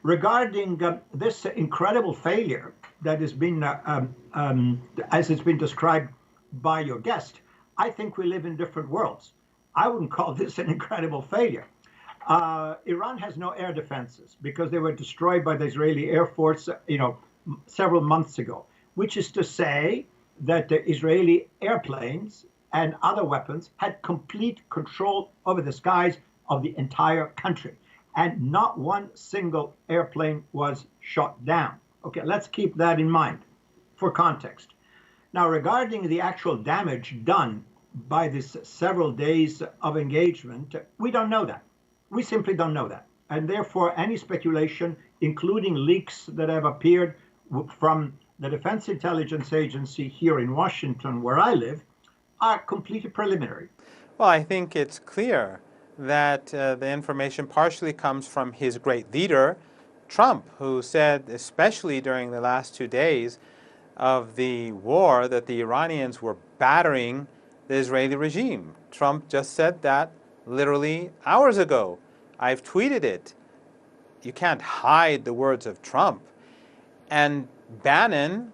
regarding this incredible failure that has been, as it's been described by your guest, I think we live in different worlds. I wouldn't call this an incredible failure. Iran has no air defenses because they were destroyed by the Israeli Air Force, several months ago, which is to say that the Israeli airplanes and other weapons had complete control over the skies of the entire country. And not one single airplane was shot down. Okay, let's keep that in mind for context. Now, regarding the actual damage done by this several days of engagement, we don't know that. We simply don't know that. And therefore, any speculation, including leaks that have appeared from the Defense Intelligence Agency here in Washington, where I live, are completely preliminary. Well, I think it's clear that the information partially comes from his great leader, Trump, who said, especially during the last 2 days of the war, that the Iranians were battering the Israeli regime. Trump just said that literally hours ago. I've tweeted it. You can't hide the words of Trump. And Bannon,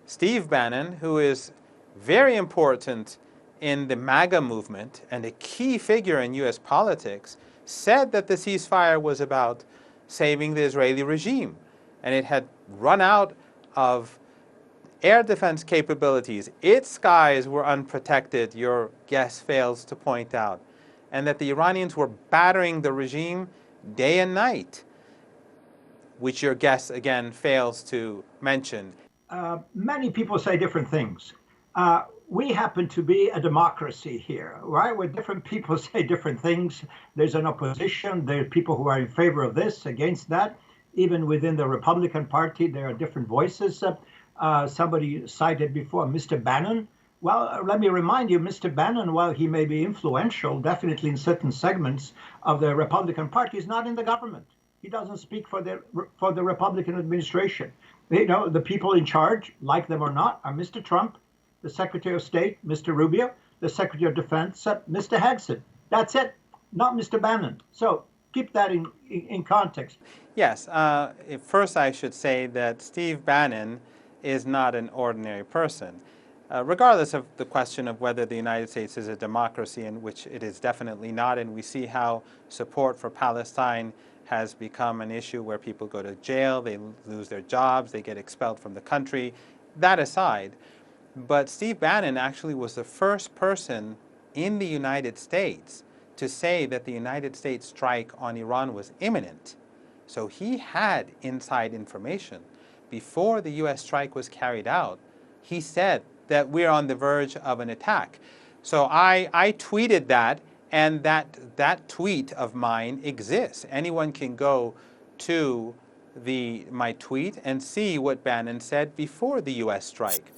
Steve Bannon, who is very important in the MAGA movement and a key figure in U.S. politics, said that the ceasefire was about saving the Israeli regime. And it had run out of air defense capabilities. Its skies were unprotected, your guest fails to point out. And that the Iranians were battering the regime day and night, which your guest, again, fails to mention. Many people say different things. We happen to be a democracy here, right? Where different people say different things. There's an opposition. There are people who are in favor of this, against that. Even within the Republican Party, there are different voices. Somebody cited before Mr. Bannon. Well, let me remind you, Mr. Bannon, while he may be influential, definitely in certain segments of the Republican Party, is not in the government. He doesn't speak for the Republican administration. The people in charge, like them or not, are Mr. Trump, the Secretary of State, Mr. Rubio, the Secretary of Defense, Mr. Hegson. That's it, not Mr. Bannon. So keep that in context. Yes. First, I should say that Steve Bannon is not an ordinary person. Regardless of the question of whether the United States is a democracy, in which it is definitely not, and we see how support for Palestine has become an issue where people go to jail, they lose their jobs, they get expelled from the country. That aside, but Steve Bannon actually was the first person in the United States to say that the United States strike on Iran was imminent. So he had inside information. Before the U.S. strike was carried out, he said that we're on the verge of an attack. So I tweeted that, and that tweet of mine exists. Anyone can go to my tweet and see what Bannon said before the U.S. strike.